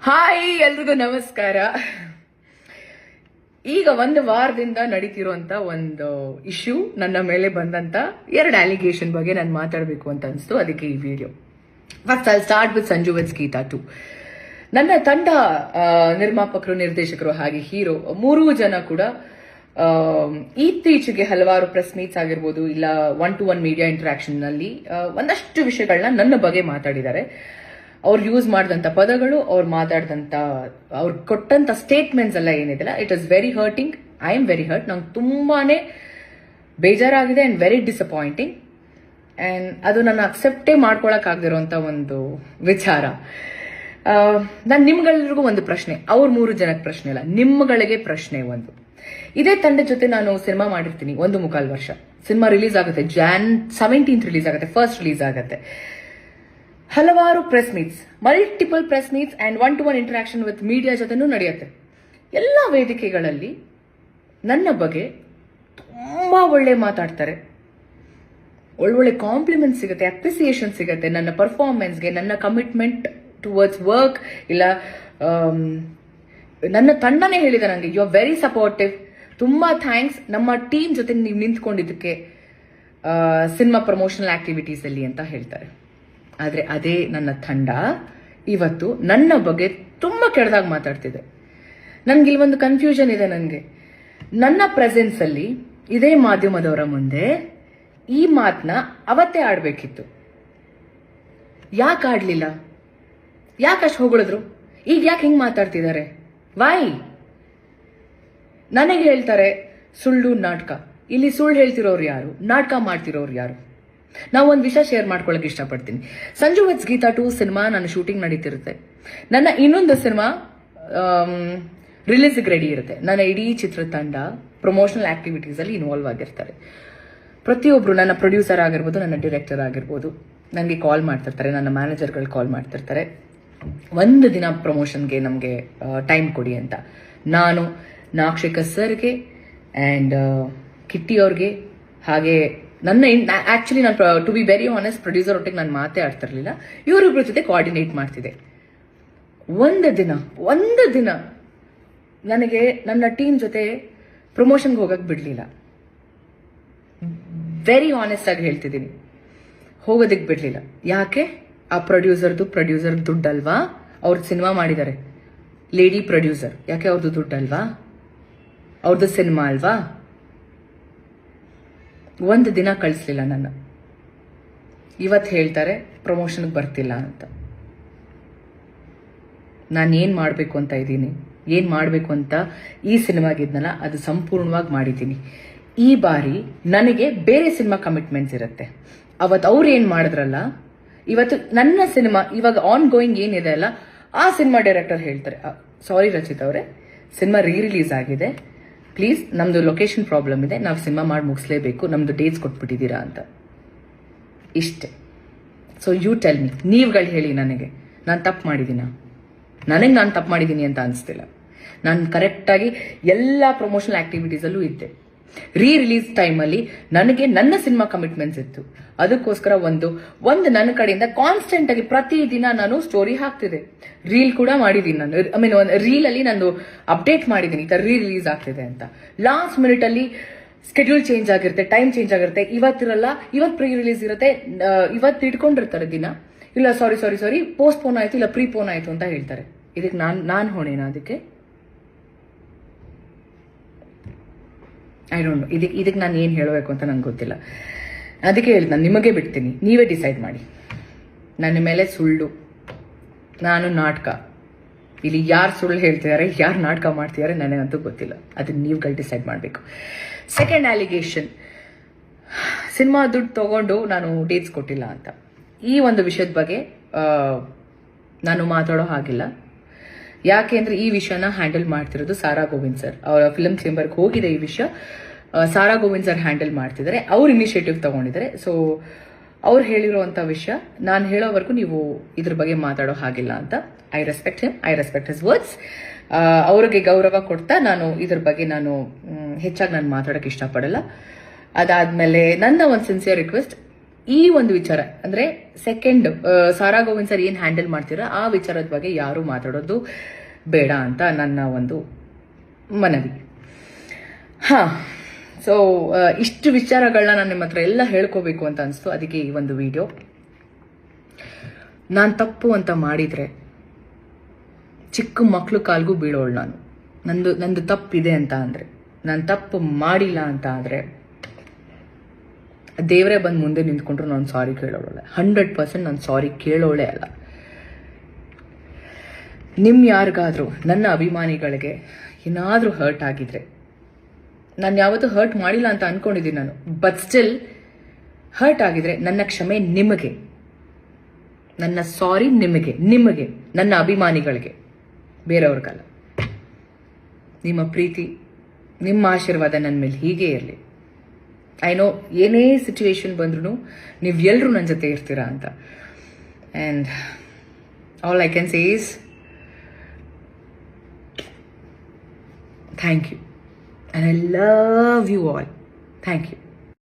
Hi, ಎಲ್ರಿಗೂ ನಮಸ್ಕಾರ. ಈಗ ಒಂದು ವಾರದಿಂದ ನಡೀತಿರುವಂತ ಒಂದು ಇಶ್ಯೂ, ನನ್ನ ಮೇಲೆ ಬಂದಂತ 2 ಅಲಿಗೇಷನ್ ಬಗ್ಗೆ ನಾನು ಮಾತಾಡಬೇಕು ಅಂತ ಅನಿಸ್ತು. ಅದಕ್ಕೆ ಈ video. First I start with Sanju with Geetha 2. ನನ್ನ ತಂಡ ನಿರ್ಮಾಪಕರು, ನಿರ್ದೇಶಕರು ಹಾಗೆ ಹೀರೋ 3 ಜನ ಕೂಡ ಇತ್ತೀಚೆಗೆ ಹಲವಾರು ಪ್ರೆಸ್ ಮೀಟ್ಸ್ ಆಗಿರ್ಬೋದು, ಇಲ್ಲ 1-to-1 ಮೀಡಿಯಾ ಇಂಟರಾಕ್ಷನ್ ನಲ್ಲಿ ಒಂದಷ್ಟು ವಿಷಯಗಳನ್ನ ನನ್ನ ಬಗ್ಗೆ ಮಾತಾಡಿದ್ದಾರೆ. ಅವ್ರು ಯೂಸ್ ಮಾಡಿದಂತ ಪದಗಳು, ಅವ್ರು ಕೊಟ್ಟಂತ ಸ್ಟೇಟ್ಮೆಂಟ್ಸ್ ಎಲ್ಲ ಏನಿದೆಲ್ಲ, it is very hurting. I am very hurt. ನಂಗೆ ತುಂಬಾನೇ ಬೇಜಾರಾಗಿದೆ ಅಂಡ್ ವೆರಿ ಡಿಸಪಾಯಿಂಟಿಂಗ್. ಅಂಡ್ ಅದು ನನ್ನ ಅಕ್ಸೆಪ್ಟೇ ಮಾಡ್ಕೊಳಕ್ ಆಗದಿರುವಂತ ಒಂದು ವಿಚಾರ. ನಾನು ನಿಮ್ಗೆಲ್ರಿಗೂ ಒಂದು ಪ್ರಶ್ನೆ, ಅವ್ರ 3 ಜನಕ್ಕೆ ಪ್ರಶ್ನೆ ಅಲ್ಲ, ನಿಮ್ಗಳಿಗೆ ಪ್ರಶ್ನೆ ಒಂದು. ಇದೇ ತಂಡ ಜೊತೆ ನಾನು ಸಿನಿಮಾ ಮಾಡಿರ್ತೀನಿ 1.25 ವರ್ಷ. ಸಿನಿಮಾ ರಿಲೀಸ್ ಆಗುತ್ತೆ Jan 17th ರಿಲೀಸ್ ಆಗುತ್ತೆ, ಫಸ್ಟ್ ರಿಲೀಸ್ ಆಗುತ್ತೆ. ಹಲವಾರು press meets, multiple press meets and 1-to-1 interaction with media ಜೊತೆನೂ ನಡೆಯುತ್ತೆ. ಎಲ್ಲ ವೇದಿಕೆಗಳಲ್ಲಿ ನನ್ನ ಬಗ್ಗೆ ತುಂಬಾ ಒಳ್ಳೆ ಮಾತಾಡ್ತಾರೆ, ಒಳ್ಳೊಳ್ಳೆ ಕಾಂಪ್ಲಿಮೆಂಟ್ ಸಿಗುತ್ತೆ, ಅಪ್ರಿಸಿಯೇಷನ್ ಸಿಗುತ್ತೆ ನನ್ನ ಪರ್ಫಾರ್ಮೆನ್ಸ್ಗೆ, ನನ್ನ ಕಮಿಟ್ಮೆಂಟ್ ಟುವರ್ಡ್ಸ್ ವರ್ಕ್. ಇಲ್ಲ ನನ್ನ ತಂಡನೇ ಹೇಳಿದೆ ನನಗೆ, ಯು ಆರ್ ವೆರಿ ಸಪೋರ್ಟಿವ್, ತುಂಬಾ ಥ್ಯಾಂಕ್ಸ್ ನಮ್ಮ ಟೀಮ್ ಜೊತೆ ನೀವು ನಿಂತ್ಕೊಂಡಿದ್ದಕ್ಕೆ ಸಿನಿಮಾ ಪ್ರಮೋಷನಲ್ ಆಕ್ಟಿವಿಟೀಸ್ ಅಲ್ಲಿ ಅಂತ ಹೇಳ್ತಾರೆ. ಆದ್ರೆ ಅದೇ ನನ್ನ ತಂಡ ಇವತ್ತು ನನ್ನ ಬಗ್ಗೆ ತುಂಬಾ ಕೆಟ್ಟದಾಗಿ ಮಾತಾಡ್ತಿದೆ. ನನ್ಗೆ ಇಲ್ಲಿ ಒಂದು ಕನ್ಫ್ಯೂಷನ್ ಇದೆ. ನನಗೆ ನನ್ನ ಪ್ರೆಸೆನ್ಸ್ ಅಲ್ಲಿ ಇದೇ ಮಾಧ್ಯಮದವರ ಮುಂದೆ ಈ ಮಾತನ್ನ ಅವತ್ತೇ ಆಡ್ಬೇಕಿತ್ತು. ಯಾಕೆ ಆಡ್ಲಿಲ್ಲ? ಯಾಕೆ ಅಷ್ಟು ಹೊಗಳಿದ್ರು? ಈಗ ಯಾಕೆ ಹಿಂಗ್ ಮಾತಾಡ್ತಿದ್ದಾರೆ? ವೈ? ನನಗೆ ಹೇಳ್ತಾರೆ ಸುಳ್ಳು ನಾಟಕ. ಇಲ್ಲಿ ಸುಳ್ಳು ಹೇಳ್ತಿರೋರು ಯಾರು? ನಾಟಕ ಮಾಡ್ತಿರೋರು ಯಾರು? ನಾವು ಒಂದು ವಿಷಯ ಶೇರ್ ಮಾಡ್ಕೊಳಕ್ ಇಷ್ಟಪಡ್ತೀನಿ. ಸಂಜು ವಿತ್ ಗೀತಾ 2 ಸಿನಿಮಾ ನನ್ನ ಶೂಟಿಂಗ್ ನಡೀತಿರುತ್ತೆ. ನನ್ನ ಇನ್ನೊಂದು ಸಿನಿಮಾ ರಿಲೀಸ್ಗೆ ರೆಡಿ ಇರುತ್ತೆ. ನನ್ನ ಇಡೀ ಚಿತ್ರತಂಡ ಪ್ರಮೋಷನಲ್ ಆಕ್ಟಿವಿಟೀಸ್ ಅಲ್ಲಿ ಇನ್ವಾಲ್ವ್ ಆಗಿರ್ತಾರೆ. ಪ್ರತಿಯೊಬ್ರು, ನನ್ನ ಪ್ರೊಡ್ಯೂಸರ್ ಆಗಿರ್ಬೋದು, ನನ್ನ ಡೈರೆಕ್ಟರ್ ಆಗಿರ್ಬೋದು, ನನಗೆ ಕಾಲ್ ಮಾಡ್ತಿರ್ತಾರೆ, ನನ್ನ ಮ್ಯಾನೇಜರ್ಗಳು ಕಾಲ್ ಮಾಡ್ತಿರ್ತಾರೆ, ಒಂದು ದಿನ ಪ್ರಮೋಷನ್ಗೆ ನಮಗೆ ಟೈಮ್ ಕೊಡಿ ಅಂತ. ನಾನು ನಾಕ್ಷಿಕ ಸರ್ಗೆ ಅಂಡ್ ಕಿಟ್ಟಿ ಅವ್ರಿಗೆ, ಹಾಗೆ ನನ್ನ ಆಕ್ಚುಲಿ ನಾನು to be very honest producer ಒಟ್ಟಿಗೆ ನಾನು ಮಾತೇ ಆಡ್ತಿರ್ಲಿಲ್ಲ, ಇವರಿಬ್ಬರ ಜೊತೆ ಕೋಆರ್ಡಿನೇಟ್ ಮಾಡ್ತಿದ್ದೆ. ಒಂದು ದಿನ ನನಗೆ ನನ್ನ ಟೀಮ್ ಜೊತೆ ಪ್ರಮೋಷನ್ಗೆ ಹೋಗಕ್ ಬಿಡ್ಲಿಲ್ಲ. ವೆರಿ ಆನೆಸ್ಟ್ ಆಗಿ ಹೇಳ್ತಿದ್ದೀನಿ, ಹೋಗೋದಕ್ಕೆ ಬಿಡ್ಲಿಲ್ಲ. ಯಾಕೆ? ಆ ಪ್ರೊಡ್ಯೂಸರ್ ದುಡ್ಡಲ್ವಾ? ಅವ್ರದ್ದು ಸಿನಿಮಾ ಮಾಡಿದ್ದಾರೆ, ಲೇಡಿ ಪ್ರೊಡ್ಯೂಸರ್. ಯಾಕೆ? ಅವ್ರದ್ದು ದುಡ್ಡಲ್ವಾ? ಅವ್ರದ್ದು ಸಿನಿಮಾ ಅಲ್ವಾ? ಒಂದು ದಿನ ಕಳಿಸ್ಲಿಲ್ಲ ನನ್ನ. ಇವತ್ತು ಹೇಳ್ತಾರೆ ಪ್ರಮೋಷನ್ಗೆ ಬರ್ತಿಲ್ಲ ಅಂತ. ನಾನು ಏನ್ ಮಾಡಬೇಕು ಅಂತ ಇದ್ದೀನಿ, ಏನ್ ಮಾಡಬೇಕು ಅಂತ ಈ ಸಿನಿಮಾಗಿದ್ನಲ್ಲ ಅದು ಸಂಪೂರ್ಣವಾಗಿ ಮಾಡಿದ್ದೀನಿ. ಈ ಬಾರಿ ನನಗೆ ಬೇರೆ ಸಿನಿಮಾ ಕಮಿಟ್ಮೆಂಟ್ಸ್ ಇರುತ್ತೆ. ಅವತ್ತು ಅವ್ರು ಏನ್ ಮಾಡಿದ್ರಲ್ಲ, ಇವತ್ತು ನನ್ನ ಸಿನಿಮಾ ಇವಾಗ ಆನ್ ಗೋಯಿಂಗ್ ಏನಿದೆ ಅಲ್ಲ, ಆ ಸಿನಿಮಾ ಡೈರೆಕ್ಟರ್ ಹೇಳ್ತಾರೆ, ಸಾರಿ ರಚಿತ್ ಅವರೇ, ಸಿನಿಮಾ ರಿಲೀಸ್ ಆಗಿದೆ, ಪ್ಲೀಸ್ ನಮ್ದು ಲೊಕೇಶನ್ ಪ್ರಾಬ್ಲಮ್ ಇದೆ, ನಾವು ಸಿನಿಮಾ ಮಾಡಿ ಮುಗಿಸ್ಲೇಬೇಕು, ನಮ್ದು ಡೇಟ್ಸ್ ಕೊಟ್ಬಿಟ್ಟಿದ್ದೀರಾ ಅಂತ. ಇಷ್ಟೇ. ಸೊ ಯು ಟೆಲ್ ಮಿ, ನೀವುಗಳು ಹೇಳಿ ನನಗೆ, ನಾನು ತಪ್ಪು ಮಾಡಿದ್ದೀನ? ನನಗೆ ನಾನು ತಪ್ಪು ಮಾಡಿದ್ದೀನಿ ಅಂತ ಅನಿಸ್ತಿಲ್ಲ. ನಾನು ಕರೆಕ್ಟಾಗಿ ಎಲ್ಲ ಪ್ರಮೋಷನಲ್ ಆಕ್ಟಿವಿಟೀಸ್ ಅಲ್ಲೂ ಇದ್ದೆ. ರಿಲೀಸ್ ಟೈಮಲ್ಲಿ ನನಗೆ ನನ್ನ ಸಿನಿಮಾ ಕಮಿಟ್ಮೆಂಟ್ಸ್ ಇತ್ತು. ಅದಕ್ಕೋಸ್ಕರ ಒಂದು ನನ್ನ ಕಡೆಯಿಂದ ಕಾನ್ಸ್ಟೆಂಟ್ ಆಗಿ ಪ್ರತಿದಿನ ನಾನು ಸ್ಟೋರಿ ಹಾಕ್ತಿದ್ದೆ, ರೀಲ್ ಕೂಡ ಮಾಡಿದ್ದೀನಿ. ನಾನು ಒಂದು ರೀಲ್ ಅಲ್ಲಿ ನಾನು ಅಪ್ಡೇಟ್ ಮಾಡಿದ್ದೀನಿ, ಈ ತರ ರಿಲೀಸ್ ಆಗ್ತಿದೆ ಅಂತ. ಲಾಸ್ಟ್ ಮಿನಿಟ್ ಅಲ್ಲಿ ಸ್ಕೆಡ್ಯೂಲ್ ಚೇಂಜ್ ಆಗಿರುತ್ತೆ, ಟೈಮ್ ಚೇಂಜ್ ಆಗಿರುತ್ತೆ, ಇವತ್ತಿರಲ್ಲ, ಇವತ್ತು ಪ್ರೀ ರಿಲೀಸ್ ಇರುತ್ತೆ, ಇವತ್ತು ಇಟ್ಕೊಂಡಿರ್ತಾರೆ ದಿನ, ಇಲ್ಲ ಸಾರಿ ಪೋಸ್ಟ್ಪೋನ್ ಆಯ್ತು, ಇಲ್ಲ ಪ್ರೀಪೋನ್ ಆಯ್ತು ಅಂತ ಹೇಳ್ತಾರೆ. ಇದಕ್ಕೆ ನಾನು ಹೊಣೆನಾ? ಅದಕ್ಕೆ ಐ ಡೋಂಟ್ ನೋ. ಇದಕ್ಕೆ ನಾನು ಏನು ಹೇಳಬೇಕು ಅಂತ ನಂಗೆ ಗೊತ್ತಿಲ್ಲ. ಅದಕ್ಕೆ ಹೇಳಿದ್, ನಾನು ನಿಮಗೆ ಬಿಡ್ತೀನಿ, ನೀವೇ ಡಿಸೈಡ್ ಮಾಡಿ. ನನ್ನ ಮೇಲೆ ಸುಳ್ಳು, ನಾನು ನಾಟಕ. ಇಲ್ಲಿ ಯಾರು ಸುಳ್ಳು ಹೇಳ್ತಿದ್ದಾರೆ, ಯಾರು ನಾಟಕ ಮಾಡ್ತಿದ್ದಾರೆ ನನಗಂತೂ ಗೊತ್ತಿಲ್ಲ. ಅದನ್ನ ನೀವುಗಳು ಡಿಸೈಡ್ ಮಾಡಬೇಕು. ಸೆಕೆಂಡ್ ಅಲಿಗೇಷನ್, ಸಿನಿಮಾ ದುಡ್ಡು ತಗೊಂಡು ನಾನು ಡೇಟ್ಸ್ ಕೊಟ್ಟಿಲ್ಲ ಅಂತ. ಈ ಒಂದು ವಿಷಯದ ಬಗ್ಗೆ ನಾನು ಮಾತಾಡೋ ಹಾಗಿಲ್ಲ. ಯಾಕೆ ಅಂದ್ರೆ ಈ ವಿಷಯನ ಹ್ಯಾಂಡಲ್ ಮಾಡ್ತಿರೋದು ಸಾರಾ ಗೋವಿಂದ್ ಸರ್. ಅವರ ಫಿಲ್ಮ್ ಚೇಂಬರ್ಗೆ ಹೋಗಿದೆ ಈ ವಿಷಯ. ಸಾರಾ ಗೋವಿಂದ್ ಸರ್ ಹ್ಯಾಂಡಲ್ ಮಾಡ್ತಿದ್ದಾರೆ, ಅವ್ರು ಇನಿಷಿಯೇಟಿವ್ ತಗೊಂಡಿದ್ದಾರೆ. ಸೊ ಅವ್ರು ಹೇಳಿರುವಂತ ವಿಷಯ ನಾನು ಹೇಳೋವರೆಗೂ ನೀವು ಇದ್ರ ಬಗ್ಗೆ ಮಾತಾಡೋ ಹಾಗಿಲ್ಲ ಅಂತ. I respect him, I respect his words. ಅವ್ರಿಗೆ ಗೌರವ ಕೊಡ್ತಾ ನಾನು ಇದ್ರ ಬಗ್ಗೆ ಹೆಚ್ಚಾಗಿ ನಾನು ಮಾತಾಡೋಕೆ ಇಷ್ಟಪಡಲ್ಲ. ಅದಾದ್ಮೇಲೆ ನನ್ನ ಒಂದು ಸಿನ್ಸಿಯರ್ ರಿಕ್ವೆಸ್ಟ್, ಈ ಒಂದು ವಿಚಾರ ಅಂದ್ರೆ ಸೆಕೆಂಡ್ ಸಾರಾ ಗೋವಿಂದ್ ಸರ್ ಏನ್ ಹ್ಯಾಂಡಲ್ ಮಾಡ್ತೀರಾ ಆ ವಿಚಾರದ ಬಗ್ಗೆ ಯಾರು ಮಾತಾಡೋದು ಬೇಡ ಅಂತ ನನ್ನ ಒಂದು ಮನವಿ. ಹಾ, ಸೊ ಇಷ್ಟು ವಿಚಾರಗಳನ್ನ ನಾನು ನಿಮ್ಮ ಹತ್ರ ಎಲ್ಲ ಹೇಳ್ಕೋಬೇಕು ಅಂತ ಅನಿಸ್ತು. ಅದಕ್ಕೆ ಈ ಒಂದು ವಿಡಿಯೋ. ನಾನು ತಪ್ಪು ಅಂತ ಮಾಡಿದ್ರೆ ಚಿಕ್ಕ ಮಕ್ಳು ಕಾಲ್ಗೂ ಬೀಳೋಳು ನಾನು. ನಂದು ತಪ್ಪಿದೆ ಅಂತ ಅಂದ್ರೆ, ನಾನು ತಪ್ಪು ಮಾಡಿಲ್ಲ ಅಂತ ಆದ್ರೆ ದೇವರೇ ಬಂದು ಮುಂದೆ ನಿಂತ್ಕೊಂಡ್ರು ನಾನು ಸಾರಿ ಕೇಳೋಳೆ. 100% ನಾನು ಸಾರಿ ಕೇಳೋಳೆ ಅಲ್ಲ. ಯಾರಿಗಾದ್ರೂ ನನ್ನ ಅಭಿಮಾನಿಗಳಿಗೆ ಏನಾದ್ರೂ ಹರ್ಟ್ ಆಗಿದ್ರೆ, ನಾನು ಯಾವತ್ತೂ ಹರ್ಟ್ ಮಾಡಿಲ್ಲ ಅಂತ ಅನ್ಕೊಂಡಿದ್ದೀನಿ ನಾನು, ಬಟ್ ಸ್ಟಿಲ್ ಹರ್ಟ್ ಆಗಿದ್ರೆ ನನ್ನ ಕ್ಷಮೆ ನಿಮಗೆ, ನನ್ನ ಸಾರಿ ನಿಮಗೆ, ನನ್ನ ಅಭಿಮಾನಿಗಳಿಗೆ, ಬೇರೆಯವ್ರಿಗಲ್ಲ. ನಿಮ್ಮ ಪ್ರೀತಿ, ನಿಮ್ಮ ಆಶೀರ್ವಾದ ನನ್ನ ಮೇಲೆ ಹೀಗೆ ಇರಲಿ. ಐ ನೋ ಏನೇ ಸಿಚುವೇಶನ್ ಬಂದ್ರೂ ನೀವೆಲ್ಲರೂ ನನ್ನ ಜೊತೆ ಇರ್ತೀರಾ ಅಂತ. And all I can say is thank you. And I love you all. Thank you.